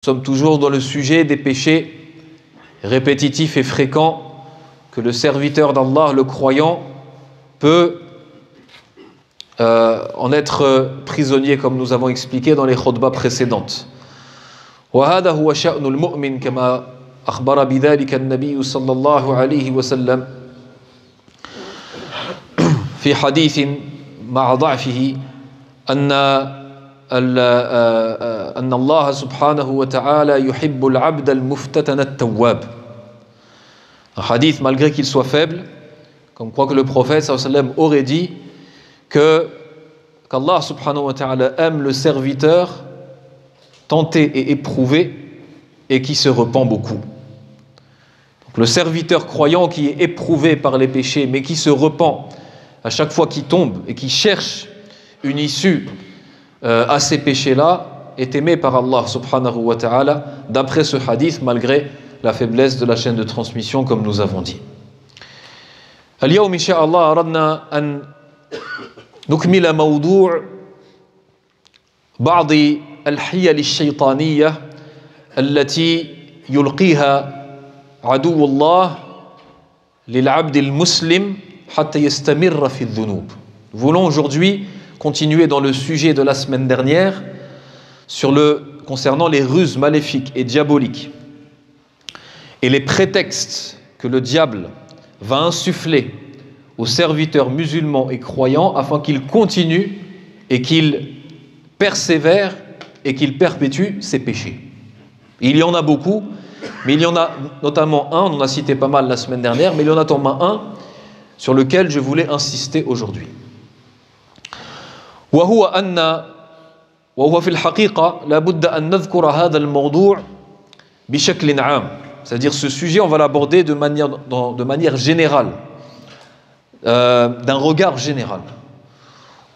Nous sommes toujours dans le sujet des péchés répétitifs et fréquents que le serviteur d'Allah, le croyant, peut en être prisonnier, comme nous avons expliqué dans les khutbahs précédentes. وهذا هو شأن المؤمن كما أخبر بذلك النبي صلى الله عليه وسلم في حديث مع ضعفه أن الله سبحانه وتعالى يحب العبد المفتتن التواب. Un hadith, malgré qu'il soit faible, comme quoi que le prophète sallallahu alayhi wa sallam aurait dit qu'Allah subhanahu wa ta'ala aime le serviteur tenté et éprouvé et qui se repent beaucoup. Donc, le serviteur croyant qui est éprouvé par les péchés mais qui se repent à chaque fois qu'il tombe et qui cherche une issue à ces péchés-là est aimé par Allah subhanahu wa ta'ala d'après ce hadith malgré la faiblesse de la chaîne de transmission comme nous avons dit. اليوم إن شاء الله أردنا أن نكمل موضوع بعض الحيل الشيطانية التي يلقيها عدو الله للعبد المسلم حتى يستمر في الذنوب. Nous voulons aujourd'hui continuer dans le sujet de la semaine dernière concernant les ruses maléfiques et diaboliques et les prétextes que le diable va insuffler aux serviteurs musulmans et croyants afin qu'ils continuent et qu'ils persévèrent et qu'ils perpétuent ces péchés. Il y en a beaucoup, mais il y en a notamment un, on en a cité pas mal la semaine dernière, mais il y en a notamment un sur lequel je voulais insister aujourd'hui. وهو في الحقيقة لابد أن نذكر هذا الموضوع بشكل عام. C'est-à-dire ce sujet, on va l'aborder de manière générale, d'un regard général.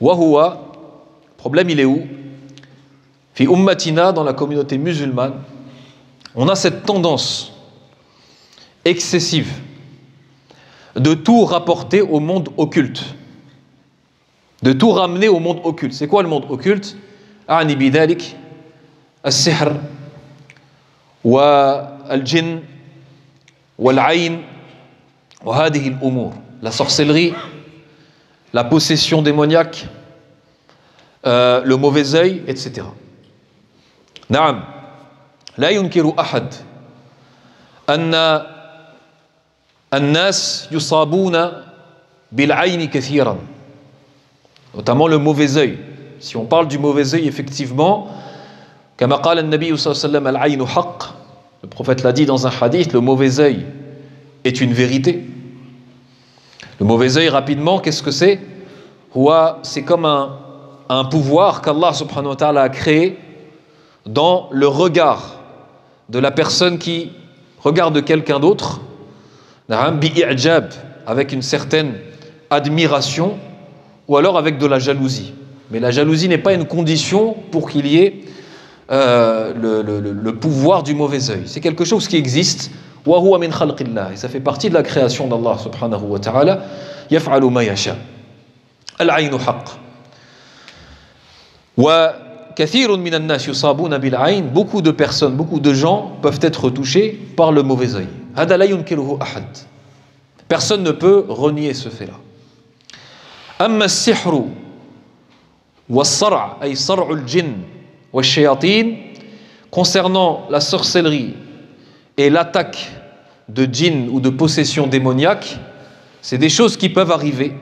وهو, le problème il est où? في أمتنا, dans la communauté musulmane, on a cette tendance excessive de tout rapporter au monde occulte, de tout ramener au monde occulte. C'est quoi le monde occulte? أعني بذلك السحر والجن والعين وهذه الأمور, la sorcellerie, la possession démoniaque, le mauvais œil, etc. نعم لا ينكر أحد أن الناس يصابون بالعين كثيرا, notamment le mauvais œil. Si on parle du mauvais œil, effectivement, كما قال النبي صلى الله عليه وسلم العين حق, le prophète l'a dit dans un hadith, le mauvais œil est une vérité. Le mauvais œil, rapidement, qu'est-ce que c'est? C'est comme un pouvoir qu'Allah subhanahu wa ta'ala a créé dans le regard de la personne qui regarde quelqu'un d'autre, avec une certaine admiration, ou alors avec de la jalousie. Mais la jalousie n'est pas une condition pour qu'il y ait le pouvoir du mauvais œil. C'est quelque chose qui existe, et ça fait partie de la création d'Allah subhanahu wa ta'ala. يفعل ما يشاء. العين حق. وكثير من الناس يصابون بالعين. Beaucoup de personnes, beaucoup de gens peuvent être touchés par le mauvais œil. هذا لا ينكره أحد. Personne ne peut renier ce fait-là. أما السحر والصرع أي صرع الجن والشياطين, concernant la sorcellerie et l'attaque de djinn ou de possession démoniaque, c'est des choses qui peuvent arriver.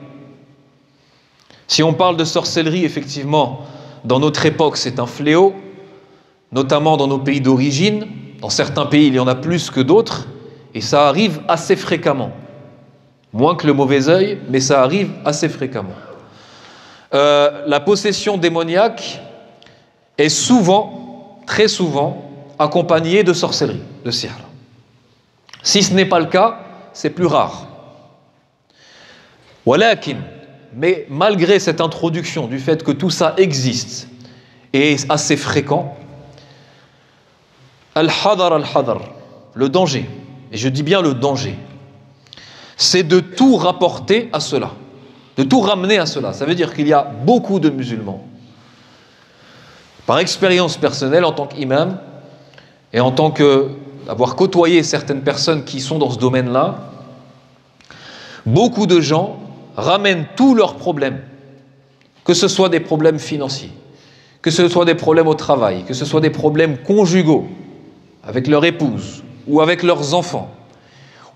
Si on parle de sorcellerie, effectivement, dans notre époque, c'est un fléau, notamment dans nos pays d'origine. Dans certains pays, il y en a plus que d'autres, et ça arrive assez fréquemment. Moins que le mauvais œil, mais ça arrive assez fréquemment. La possession démoniaque est souvent, très souvent, accompagnée de sorcellerie, de sihr. Si ce n'est pas le cas, c'est plus rare. ولكن, mais malgré cette introduction du fait que tout ça existe et est assez fréquent, al-hadar, le danger, et je dis bien le danger, c'est de tout rapporter à cela, de tout ramener à cela. Ça veut dire qu'il y a beaucoup de musulmans. Par expérience personnelle en tant qu'imam, et en tant que avoir côtoyé certaines personnes qui sont dans ce domaine-là, beaucoup de gens ramènent tous leurs problèmes, que ce soit des problèmes financiers, que ce soit des problèmes au travail, que ce soit des problèmes conjugaux avec leur épouse ou avec leurs enfants,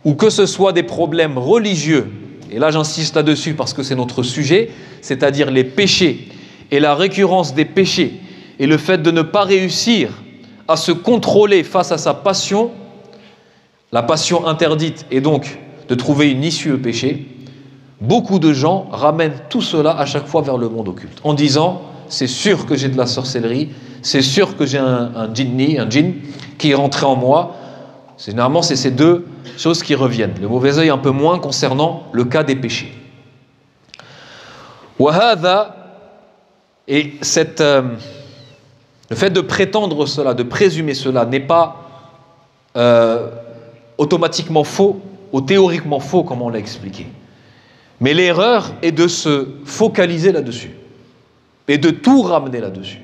ou que ce soit des problèmes religieux, et là j'insiste là-dessus parce que c'est notre sujet, c'est-à-dire les péchés et la récurrence des péchés et le fait de ne pas réussir à se contrôler face à sa passion, la passion interdite, et donc de trouver une issue au péché. Beaucoup de gens ramènent tout cela à chaque fois vers le monde occulte, en disant c'est sûr que j'ai de la sorcellerie, c'est sûr que j'ai un djinn qui est rentré en moi. Généralement, c'est ces deux choses qui reviennent. Le mauvais œil un peu moins concernant le cas des péchés. Wahada, et le fait de prétendre cela, de présumer cela, n'est pas automatiquement faux ou théoriquement faux, comme on l'a expliqué. Mais l'erreur est de se focaliser là-dessus et de tout ramener là-dessus.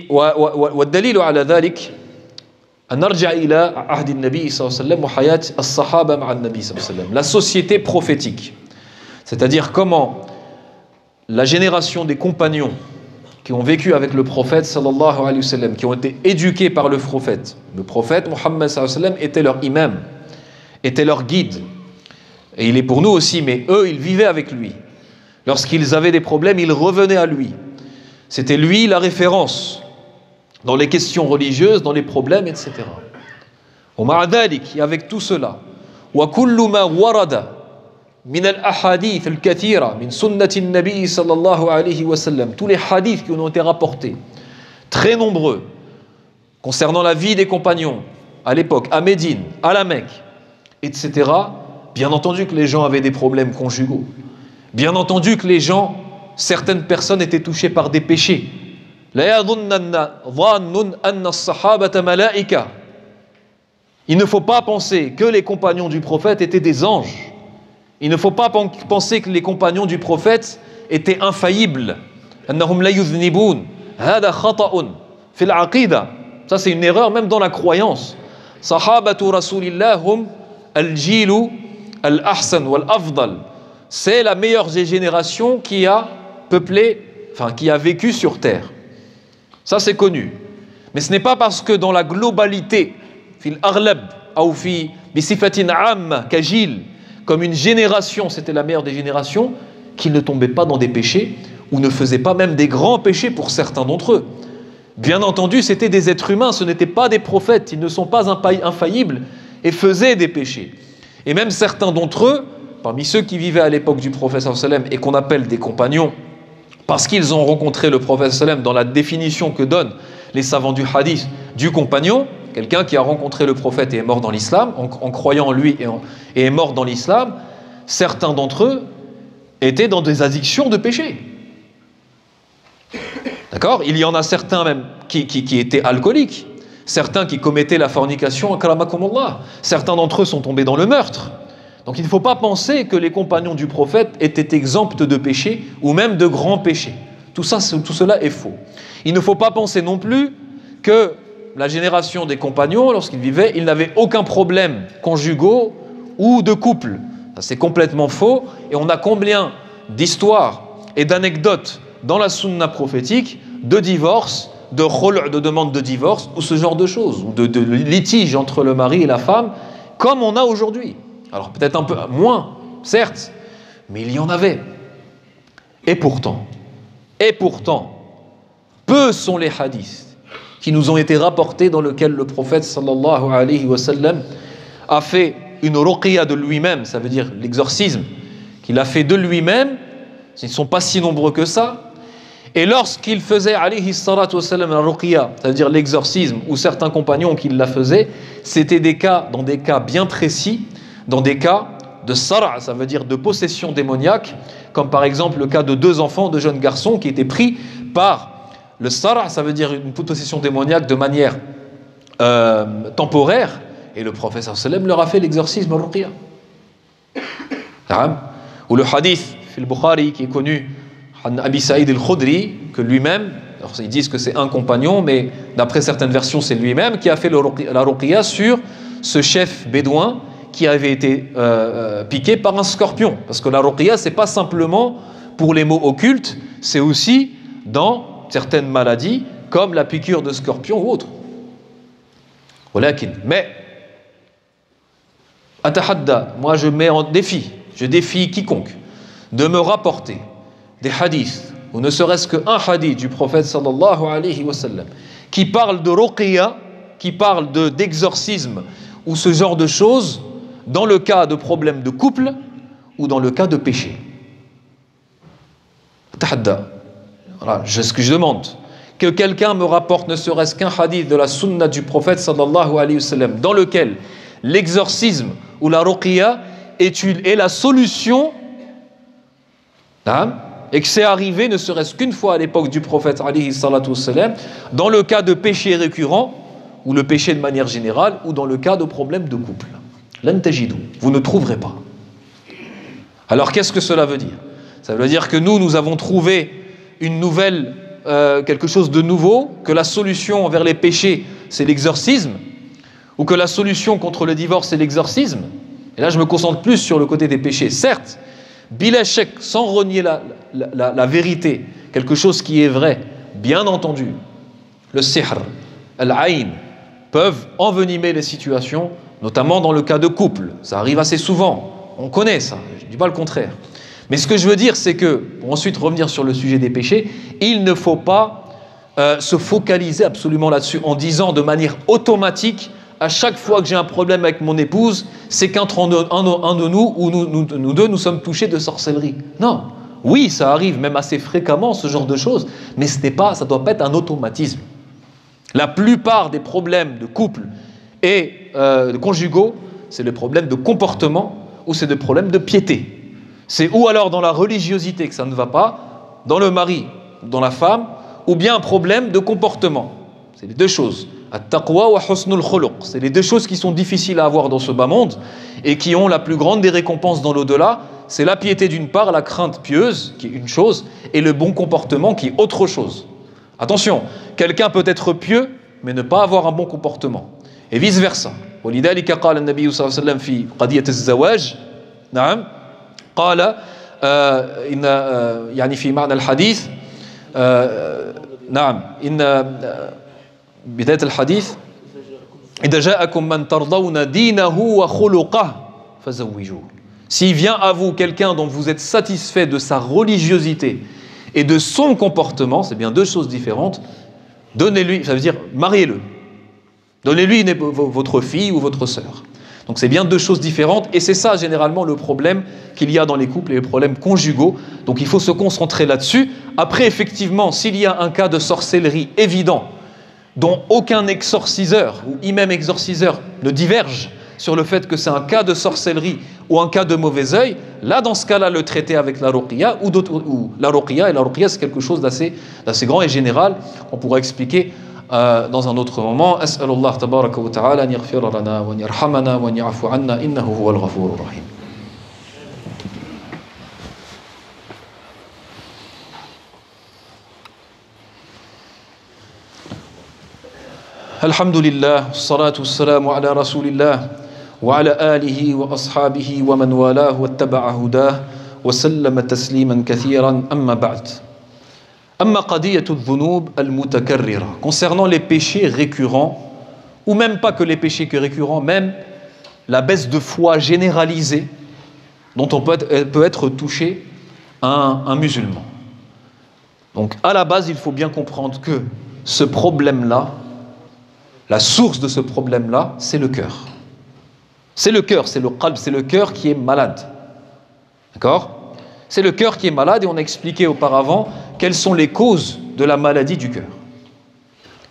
والدليل على ذلك أن نرجع إلى عهد النبي صلى الله عليه وسلم وحياة الصحابة مع النبي صلى الله عليه وسلم. La société prophétique, c'est-à-dire comment la génération des compagnons qui ont vécu avec le prophète sallallahu alayhi wa sallam, qui ont été éduqués par le prophète Muhammad sallallahu alayhi wa sallam était leur imam, était leur guide, et il est pour nous aussi, mais eux ils vivaient avec lui. Lorsqu'ils avaient des problèmes, ils revenaient à lui. C'était lui la référence dans les questions religieuses, dans les problèmes, etc. Et avec tout cela, وَكُلُّ مَا وَرَدَ من الأحاديث الكثيرة من سنة النبي صلى الله عليه وسلم, tous les hadiths qui ont été rapportés, très nombreux, concernant la vie des compagnons à l'époque, à Médine, à la Mecque, etc. Bien entendu que les gens avaient des problèmes conjugaux. Bien entendu que les gens, certaines personnes étaient touchées par des péchés. Il ne faut pas penser que les compagnons du prophète étaient des anges. Il ne faut pas penser que les compagnons du prophète étaient infaillibles. Ça c'est une erreur même dans la croyance. Sahabatu rasulillah hum al-jilu al-ahsan wal-afdal. C'est la meilleure des générations qui a qui a vécu sur terre. Ça c'est connu. Mais ce n'est pas parce que dans la globalité, fil aghlab ou fi bisifatin amma kajil, comme une génération, c'était la meilleure des générations, qu'ils ne tombaient pas dans des péchés ou ne faisaient pas même des grands péchés pour certains d'entre eux. Bien entendu, c'était des êtres humains, ce n'étaient pas des prophètes, ils ne sont pas infaillibles et faisaient des péchés. Et même certains d'entre eux, parmi ceux qui vivaient à l'époque du prophète sallallahu alayhi wa sallam et qu'on appelle des compagnons, parce qu'ils ont rencontré le prophète sallallahu alayhi wa sallam dans la définition que donnent les savants du hadith du compagnon, quelqu'un qui a rencontré le prophète et est mort dans l'islam, en croyant en lui et est mort dans l'islam, certains d'entre eux étaient dans des addictions de péché. D'accord ? Il y en a certains même qui étaient alcooliques, certains qui commettaient la fornication, akramakumullah. Certains d'entre eux sont tombés dans le meurtre. Donc il ne faut pas penser que les compagnons du prophète étaient exempts de péché ou même de grands péchés. Tout cela est faux. Il ne faut pas penser non plus que la génération des compagnons, lorsqu'ils vivaient, ils n'avaient aucun problème conjugaux ou de couple. Ça, c'est complètement faux. Et on a combien d'histoires et d'anecdotes dans la sunna prophétique de divorce, de demande de divorce, ou ce genre de choses, ou de litige entre le mari et la femme, comme on a aujourd'hui. Alors peut-être un peu moins, certes, mais il y en avait. Et pourtant, peu sont les hadiths qui nous ont été rapportés dans lesquels le prophète sallallahu alayhi wa sallam a fait une ruqya de lui-même, ça veut dire l'exorcisme qu'il a fait de lui-même. Ils ne sont pas si nombreux que ça. Et lorsqu'il faisait alayhi salatu wa sallam la ruqya, ça veut dire l'exorcisme, ou certains compagnons qui la faisaient, c'était dans des cas bien précis, dans des cas de sara', ça veut dire de possession démoniaque, comme par exemple le cas de 2 enfants, de jeunes garçons qui étaient pris par le sara', ça veut dire une possession démoniaque de manière temporaire, et le prophète sallallahu alayhi wa sallam leur a fait l'exorcisme al-ruqya. Ou le hadith fil Bukhari qui est connu, Abi Saïd al-Khudri, que lui-même Alors, ils disent que c'est un compagnon, mais d'après certaines versions, c'est lui-même qui a fait la ruqya sur ce chef bédouin qui avait été piqué par un scorpion. Parce que la ruqya, c'est pas simplement pour les maux occultes, c'est aussi dans certaines maladies, comme la piqûre de scorpion ou autre. Mais, atahadda, moi je mets en défi, je défie quiconque de me rapporter des hadiths, ou ne serait-ce qu'un hadith du prophète sallallahu alayhi wa sallam, qui parle de ruqya, qui parle d'exorcisme, ou ce genre de choses, dans le cas de problèmes de couple, ou dans le cas de péché. Atahadda. Voilà, ce que je demande, que quelqu'un me rapporte ne serait-ce qu'un hadith de la sunna du prophète sallallahu alayhi wa sallam, dans lequel l'exorcisme ou la ruqya est la solution, et que c'est arrivé ne serait-ce qu'une fois à l'époque du prophète alayhi salatu wassalam, dans le cas de péché récurrent, ou le péché de manière générale, ou dans le cas de problèmes de couple. Lan tajidou, vous ne trouverez pas. Alors qu'est-ce que cela veut dire? Ça veut dire que nous avons trouvé une nouvelle, quelque chose de nouveau, que la solution vers les péchés, c'est l'exorcisme, ou que la solution contre le divorce, c'est l'exorcisme. Et là, je me concentre plus sur le côté des péchés. Certes, bilachek, sans renier la vérité, quelque chose qui est vrai, bien entendu, le sihr, al-ayn, peuvent envenimer les situations, notamment dans le cas de couple. Ça arrive assez souvent, on connaît ça, je ne dis pas le contraire. Mais ce que je veux dire, c'est que, pour ensuite revenir sur le sujet des péchés, il ne faut pas se focaliser absolument là-dessus en disant de manière automatique, à chaque fois que j'ai un problème avec mon épouse, c'est qu'entre un de nous, ou nous deux, nous sommes touchés de sorcellerie. Non. Oui, ça arrive même assez fréquemment, ce genre de choses, mais ça ne doit pas être un automatisme. La plupart des problèmes de couple et de conjugaux, c'est le problème de comportement ou c'est des problèmes de piété. C'est ou alors dans la religiosité que ça ne va pas, dans le mari, dans la femme, ou bien un problème de comportement. C'est les deux choses. At-taqwa wa husnul khuluq. C'est les deux choses qui sont difficiles à avoir dans ce bas monde et qui ont la plus grande des récompenses dans l'au-delà. C'est la piété d'une part, la crainte pieuse, qui est une chose, et le bon comportement qui est autre chose. Attention, quelqu'un peut être pieux, mais ne pas avoir un bon comportement. Et vice-versa. ولذلك قال النبي صلى الله عليه وسلم في قضية الزواج نعم قال إن يعني في معنى الحديث نعم إن بداية الحديث إذا جاءكم من ترضون دينه وخلقه فزوجوه. S'il vient à vous quelqu'un dont vous êtes satisfait de sa religiosité et de son comportement, c'est bien deux choses différentes, donnez-lui, ça veut dire mariez-le. Donnez-lui votre fille ou votre sœur. Donc c'est bien deux choses différentes et c'est ça généralement le problème qu'il y a dans les couples et les problèmes conjugaux. Donc il faut se concentrer là-dessus. Après effectivement, s'il y a un cas de sorcellerie évident dont aucun exorciseur ou imam exorciseur ne diverge sur le fait que c'est un cas de sorcellerie ou un cas de mauvais œil, là dans ce cas-là le traiter avec la ruqya ou la ruqya, et la ruqya c'est quelque chose d'assez grand et général, on pourra expliquer dans un autre moment. As'alullah tabaraka wa ta'ala an yaghfira lana wa an yarhamana wa an ya'fu 'anna innahu huwal ghafurur rahim. Alhamdulillah, salatu wassalamu ala rasulillah wa ala alihi wa ashabihi wa man walahu wa taba'a hudah wa sallama tasliman kathiran amma ba'd. Amma qadiyatu dhunub al-mutakarrira. Concernant les péchés récurrents, ou même pas que les péchés récurrents, même la baisse de foi généralisée dont on peut être touché un musulman. Donc à la base, il faut bien comprendre que ce problème-là, la source de ce problème-là, c'est le cœur. C'est le cœur, c'est le qalb, c'est le cœur qui est malade. D'accord ? C'est le cœur qui est malade et on a expliqué auparavant quelles sont les causes de la maladie du cœur.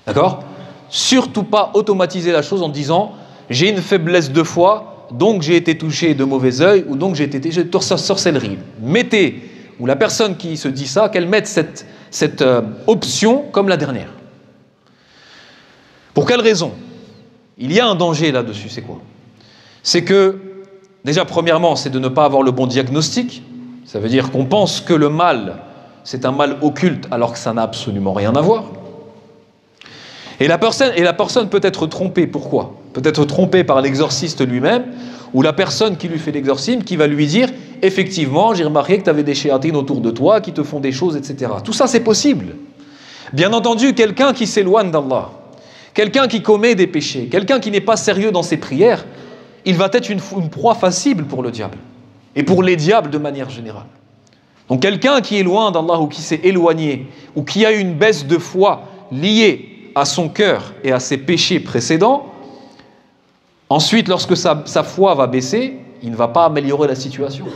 D'accord ? Surtout pas automatiser la chose en disant « j'ai une faiblesse de foi, donc j'ai été touché de mauvais œil ou donc j'ai été touché de sorcellerie ». Mettez, ou la personne qui se dit ça, qu'elle mette cette option comme la dernière. Pour quelle raison ? Il y a un danger là-dessus, c'est quoi ? C'est que, déjà premièrement, c'est de ne pas avoir le bon diagnostic. Ça veut dire qu'on pense que le mal, c'est un mal occulte alors que ça n'a absolument rien à voir. Et la personne peut être trompée. Pourquoi? Peut être trompée par l'exorciste lui-même ou la personne qui lui fait l'exorcisme qui va lui dire « Effectivement, j'ai remarqué que tu avais des shéatines autour de toi qui te font des choses, etc. » Tout ça, c'est possible. Bien entendu, quelqu'un qui s'éloigne d'Allah, quelqu'un qui commet des péchés, quelqu'un qui n'est pas sérieux dans ses prières, il va être une proie facile pour le diable et pour les diables de manière générale. Donc quelqu'un qui est loin d'Allah ou qui s'est éloigné ou qui a une baisse de foi liée à son cœur et à ses péchés précédents, ensuite lorsque sa foi va baisser, il ne va pas améliorer la situation.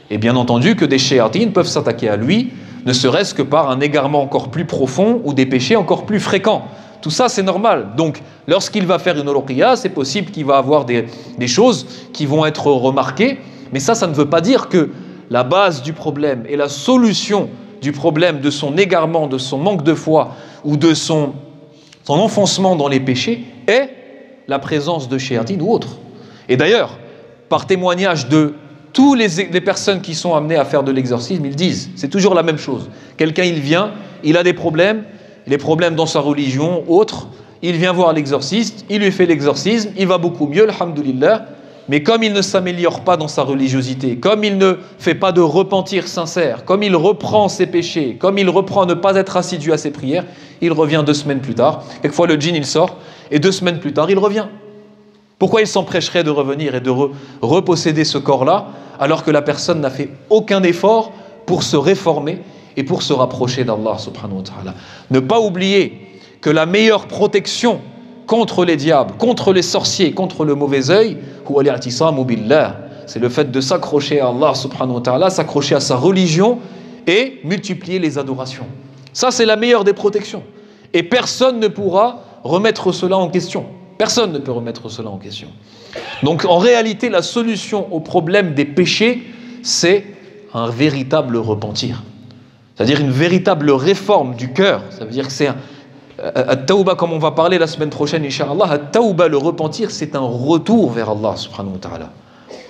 Et bien entendu que des shéatines peuvent s'attaquer à lui, ne serait-ce que par un égarement encore plus profond ou des péchés encore plus fréquents. Tout ça, c'est normal. Donc, lorsqu'il va faire une ruqya, c'est possible qu'il va avoir des choses qui vont être remarquées, mais ça ne veut pas dire que la base du problème et la solution du problème de son égarement, de son manque de foi ou de son enfoncement dans les péchés est la présence de shéatines ou autre. Et d'ailleurs, par témoignage de toutes les personnes qui sont amenées à faire de l'exorcisme, ils disent, c'est toujours la même chose. Quelqu'un, il vient, il a des problèmes, les problèmes dans sa religion, autres, il vient voir l'exorciste, il lui fait l'exorcisme, il va beaucoup mieux, alhamdoulilah, mais comme il ne s'améliore pas dans sa religiosité, comme il ne fait pas de repentir sincère, comme il reprend ses péchés, comme il reprend à ne pas être assidu à ses prières, il revient 2 semaines plus tard. Quelquefois, le djinn, il sort, et 2 semaines plus tard, il revient. Pourquoi il s'empêcherait de revenir et de reposséder ce corps-là, alors que la personne n'a fait aucun effort pour se réformer et pour se rapprocher d'Allah subhanahu wa ta'ala. Ne pas oublier que la meilleure protection contre les diables, contre les sorciers, contre le mauvais œil, c'est le fait de s'accrocher à Allah subhanahu wa ta'ala, s'accrocher à sa religion et multiplier les adorations. Ça, c'est la meilleure des protections. Et personne ne pourra remettre cela en question. Personne ne peut remettre cela en question. Donc en réalité, la solution au problème des péchés, c'est un véritable repentir. C'est-à-dire une véritable réforme du cœur. Ça veut dire que c'est At-Tawba, comme on va parler la semaine prochaine, Inch'Allah, At-Tawba, le repentir, c'est un retour vers Allah, subhanahu wa ta'ala.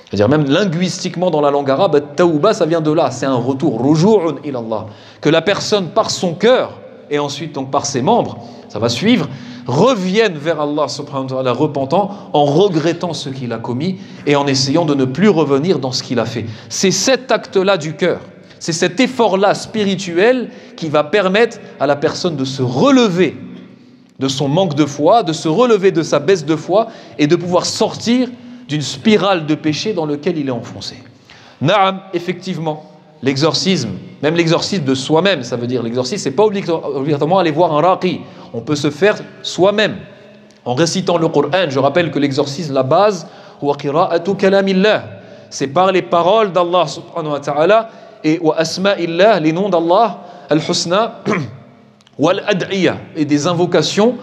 C'est-à-dire même linguistiquement dans la langue arabe, At-Tawba, ça vient de là, c'est un retour, Ruju'un ilallah. Que la personne, par son cœur, et ensuite donc par ses membres, ça va suivre, revienne vers Allah subhanahu wa ta'ala repentant, en regrettant ce qu'il a commis et en essayant de ne plus revenir dans ce qu'il a fait. C'est cet acte-là du cœur, c'est cet effort-là spirituel qui va permettre à la personne de se relever de son manque de foi, de se relever de sa baisse de foi et de pouvoir sortir d'une spirale de péché dans laquelle il est enfoncé. Naam, effectivement, l'exorcisme, même l'exorcisme de soi-même, ça veut dire l'exorcisme, c'est pas obligatoirement aller voir un raqi. On peut se faire soi-même en récitant le Coran. Je rappelle que l'exorcisme, la base, huwa qira'atu kalamillah, c'est par les paroles d'Allah subhanahu wa ta'ala et wa asma'illah, les noms d'Allah, al-husna, wal ad'iya, et des invocations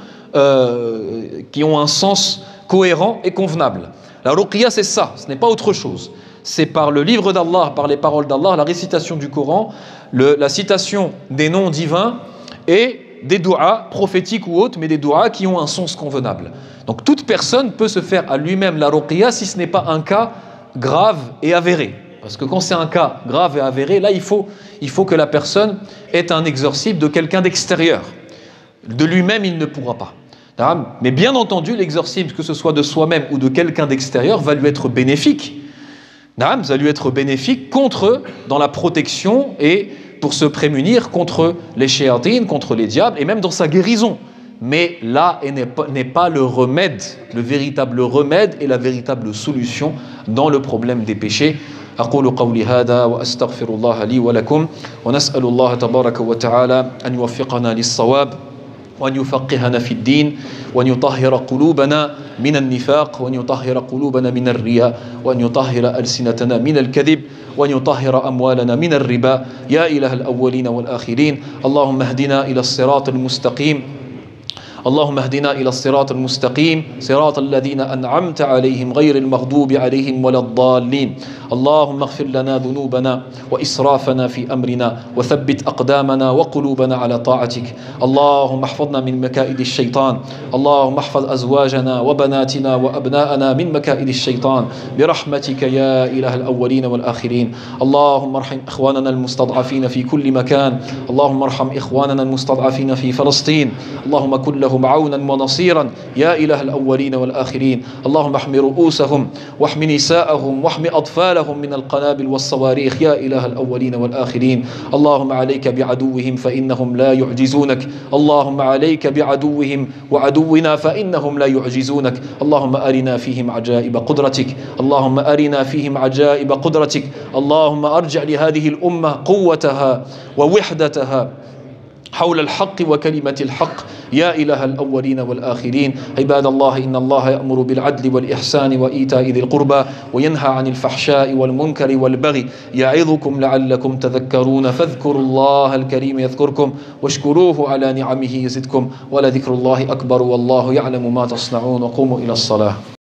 qui ont un sens cohérent et convenable. La ruqya, c'est ça, ce n'est pas autre chose. C'est par le livre d'Allah, par les paroles d'Allah, la récitation du Coran, la citation des noms divins et des du'as prophétiques ou autres, mais des du'as qui ont un sens convenable. Donc toute personne peut se faire à lui-même la ruqya si ce n'est pas un cas grave et avéré. Parce que quand c'est un cas grave et avéré, là il faut que la personne ait un exorcisme de quelqu'un d'extérieur. De lui-même, il ne pourra pas. Mais bien entendu, l'exorcisme, que ce soit de soi-même ou de quelqu'un d'extérieur, va lui être bénéfique. Ça va lui être bénéfique dans la protection et pour se prémunir contre les shéatines, contre les diables et même dans sa guérison. Mais là n'est pas le remède, le véritable remède et la véritable solution dans le problème des péchés. أقول قولي هذا وأستغفر الله لي ولكم ونسأل الله تبارك وتعالى أن يوفقنا للصواب وأن يفقهنا في الدين وأن يطهر قلوبنا من النفاق وأن يطهر قلوبنا من الرياء وأن يطهر ألسنتنا من الكذب وأن يطهر أموالنا من الربا يا إله الأولين والآخرين اللهم اهدنا إلى الصراط المستقيم اللهم اهدنا إلى الصراط المستقيم صراط الذين أنعمت عليهم غير المغضوب عليهم ولا الضالين اللهم اغفر لنا ذنوبنا وإسرافنا في أمرنا وثبت أقدامنا وقلوبنا على طاعتك. اللهم احفظنا من مكائد الشيطان. اللهم احفظ أزواجنا وبناتنا وأبناءنا من مكائد الشيطان برحمتك يا إله الأولين والآخرين. اللهم ارحم إخواننا المستضعفين في كل مكان. اللهم ارحم إخواننا المستضعفين في فلسطين. اللهم كن لهم عونا ونصيرا يا إله الأولين والآخرين. اللهم احم رؤوسهم واحم نساءهم واحم أطفالهم من القنابل والصواريخ يا إله الأولين والآخرين. اللهم عليك بعدوهم فإنهم لا يعجزونك. اللهم عليك بعدوهم وعدونا فإنهم لا يعجزونك. اللهم أرنا فيهم عجائب قدرتك. اللهم أرنا فيهم عجائب قدرتك. اللهم أرجع لهذه الأمة قوتها ووحدتها حول الحق وكلمة الحق يا إله الأولين والآخرين. عباد الله، إن الله يأمر بالعدل والإحسان وإيتاء ذي القربى وينهى عن الفحشاء والمنكر والبغي يعظكم لعلكم تذكرون. فاذكروا الله الكريم يذكركم واشكروه على نعمه يزدكم ولذكر الله أكبر والله يعلم ما تصنعون. وقوموا إلى الصلاة.